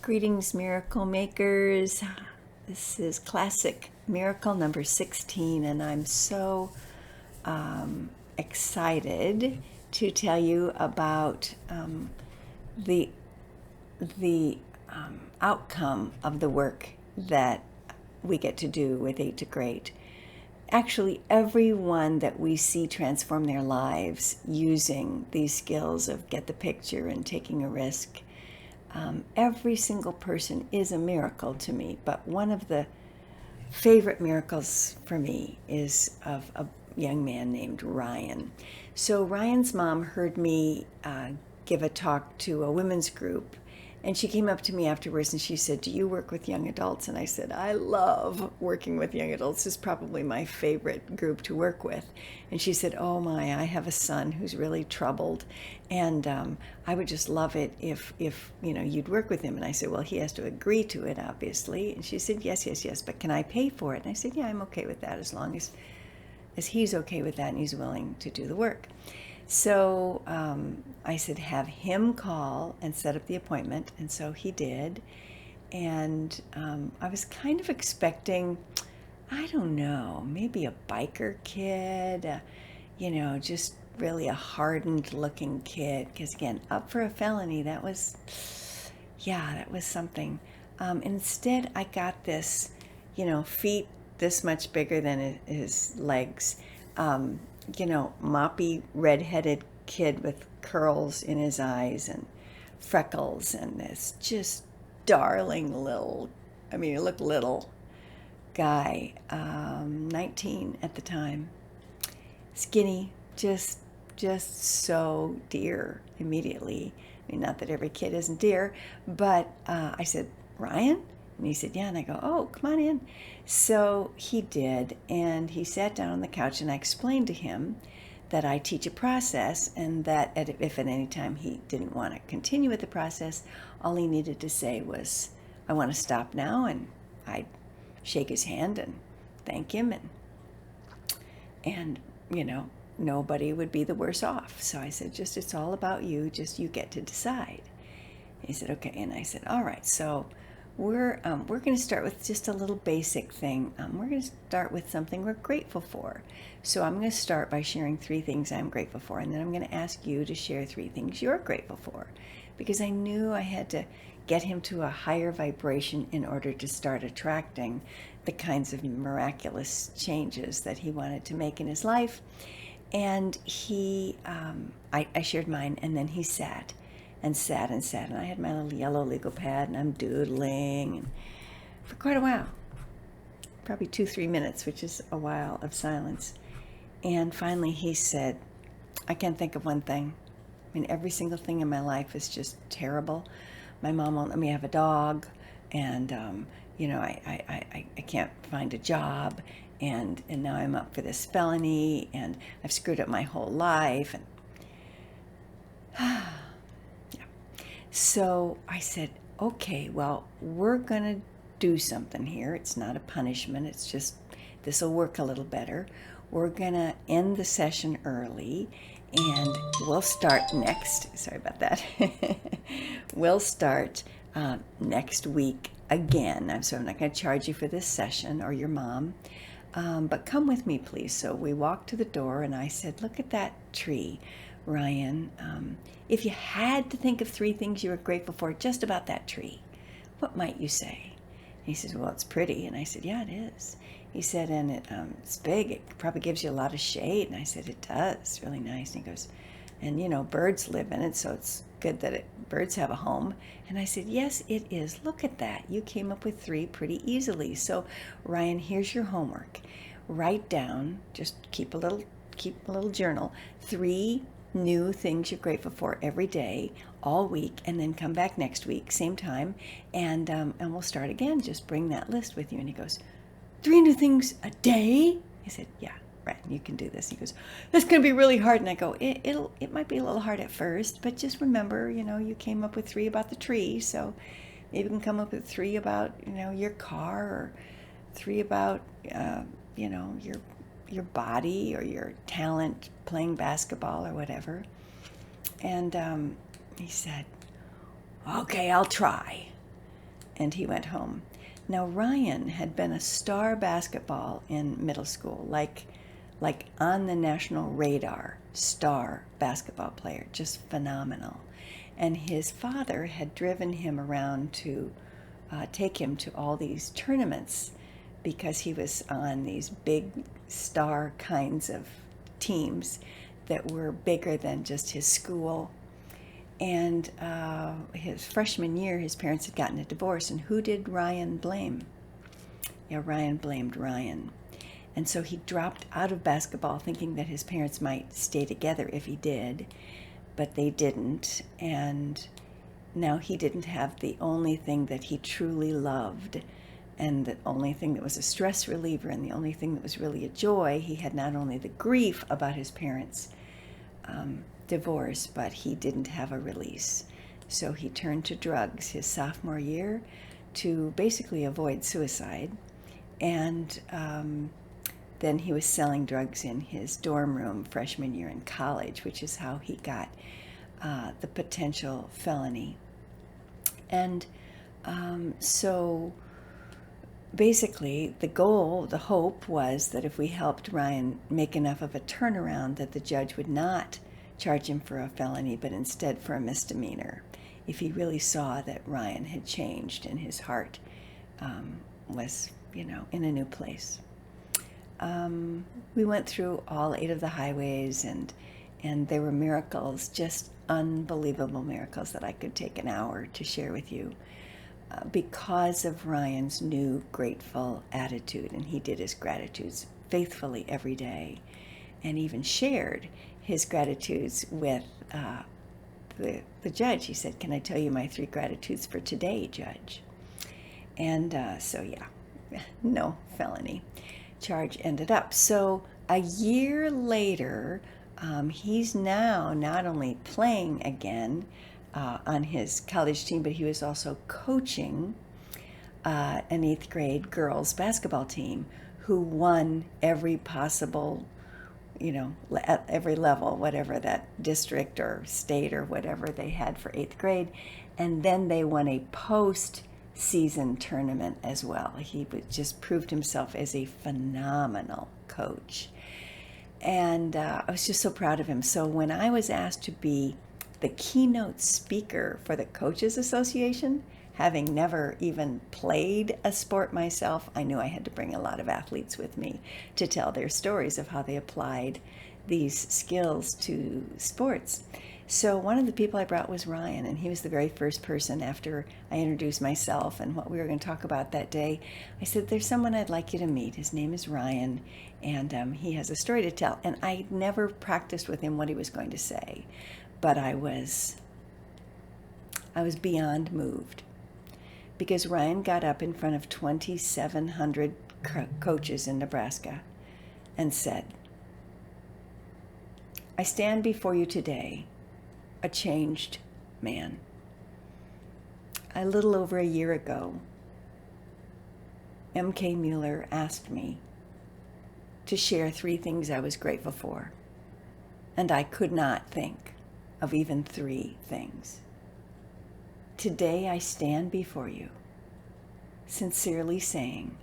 Greetings, miracle makers. This is classic miracle number 16, and I'm so excited to tell you about the outcome of the work that we get to do with 8 to Great. Actually, everyone that we see transform their lives using these skills of get the picture and taking a risk. Every single person is a miracle to me, but one of the favorite miracles for me is of a young man named Ryan. So Ryan's mom heard me give a talk to a women's group, and she came up to me afterwards and she said, "Do you work with young adults?" And I said, "I love working with young adults. It's probably my favorite group to work with." And she said, "Oh my, I have a son who's really troubled, and I would just love it if you'd work with him." And I said, "Well, he has to agree to it, obviously." And she said, yes, but can I pay for it?" And I said, "Yeah, I'm okay with that, as long as he's okay with that and he's willing to do the work." So I said, "Have him call and set up the appointment." And so he did. And I was kind of expecting, I don't know, maybe a biker kid, just really a hardened looking kid. Because again, up for a felony, that was something. Instead, I got this, feet this much bigger than his legs, moppy, red-headed kid with curls in his eyes and freckles, and this just darling little, he looked little guy, 19 at the time, skinny, just so dear immediately. Not that every kid isn't dear, but I said, "Ryan?" And he said, "Yeah." And I go, "Oh, come on in." So he did, and he sat down on the couch, and I explained to him that I teach a process, and that if at any time he didn't want to continue with the process, all he needed to say was, "I want to stop now," and I'd shake his hand and thank him, and nobody would be the worse off. So I said, it's all about you, just you get to decide. He said, "Okay." And I said, "All right, so we're going to start with just a little basic thing. We're going to start with something we're grateful for. So I'm going to start by sharing 3 things I'm grateful for, and then I'm going to ask you to share 3 things you're grateful for," because I knew I had to get him to a higher vibration in order to start attracting the kinds of miraculous changes that he wanted to make in his life. And I shared mine, and then he sat, and I had my little yellow legal pad, and I'm doodling for quite a while, probably 2-3 minutes, which is a while of silence. And finally he said, "I can't think of one thing. Every single thing in my life is just terrible. My mom won't let me have a dog, and I can't find a job, and now I'm up for this felony, and I've screwed up my whole life." And so I said, "Okay, well, we're going to do something here. It's not a punishment. It's just, this will work a little better. We're going to end the session early, and we'll start next." Sorry about that. "We'll start next week again. So I'm not going to charge you for this session, or your mom. But come with me, please." So we walked to the door, and I said, "Look at that tree, Ryan. If you had to think of 3 things you were grateful for just about that tree, what might you say?" And he says, "Well, it's pretty." And I said, "Yeah, it is." He said, "And it's big. It probably gives you a lot of shade." And I said, "It does. It's really nice." And he goes, "And birds live in it, so it's good that birds have a home." And I said, "Yes, it is. Look at that. You came up with 3 pretty easily. So, Ryan, here's your homework. Write down, just keep a little journal, 3 new things you're grateful for every day, all week, and then come back next week, same time, and we'll start again. Just bring that list with you." And he goes, 3 new things a day?" I said, "Yeah, right, you can do this." He goes, "That's going to be really hard." And I go, it might be a little hard at first, but just remember, you came up with 3 about the tree, so maybe you can come up with 3 about, your car, or 3 about, your body, or your talent playing basketball, or whatever." And he said, "Okay, I'll try." and he went home. Now, Ryan had been a star basketball in middle school, like on the national radar, star basketball player, just phenomenal. And his father had driven him around to take him to all these tournaments because he was on these big star kinds of teams that were bigger than just his school. And his freshman year, his parents had gotten a divorce, and who did Ryan blame? Yeah, Ryan blamed Ryan. And so he dropped out of basketball thinking that his parents might stay together if he did, but they didn't. And now he didn't have the only thing that he truly loved, and the only thing that was a stress reliever, and the only thing that was really a joy. He had not only the grief about his parents' divorce, but he didn't have a release. So he turned to drugs his sophomore year to basically avoid suicide. And then he was selling drugs in his dorm room freshman year in college, which is how he got the potential felony. And so basically the goal, the hope was that if we helped Ryan make enough of a turnaround, that the judge would not charge him for a felony, but instead for a misdemeanor, if he really saw that Ryan had changed and his heart was, in a new place. We went through all 8 of the highways, and there were miracles, just unbelievable miracles that I could take an hour to share with you because of Ryan's new grateful attitude. And he did his gratitudes faithfully every day, and even shared his gratitudes with the judge. He said, "Can I tell you my 3 gratitudes for today, Judge?" And so yeah, no felony charge ended up. So a year later, he's now not only playing again on his college team, but he was also coaching an 8th grade girls basketball team who won every possible, at every level, whatever that district or state or whatever they had for 8th grade. And then they won a post-season tournament as well. He just proved himself as a phenomenal coach. And I was just so proud of him. So when I was asked to be the keynote speaker for the Coaches Association, having never even played a sport myself, I knew I had to bring a lot of athletes with me to tell their stories of how they applied these skills to sports. So one of the people I brought was Ryan, and he was the very first person after I introduced myself and what we were going to talk about that day. I said, "There's someone I'd like you to meet. His name is Ryan, and he has a story to tell." And I never practiced with him what he was going to say, but I was beyond moved, because Ryan got up in front of 2,700 coaches in Nebraska and said, "I stand before you today, a changed man. A little over a year ago, M.K. Mueller asked me to share 3 things I was grateful for, and I could not think of even 3 things. Today I stand before you, sincerely saying,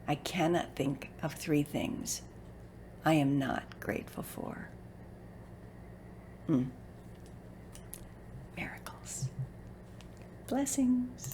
I cannot think of 3 things I am not grateful for." Miracles. Blessings.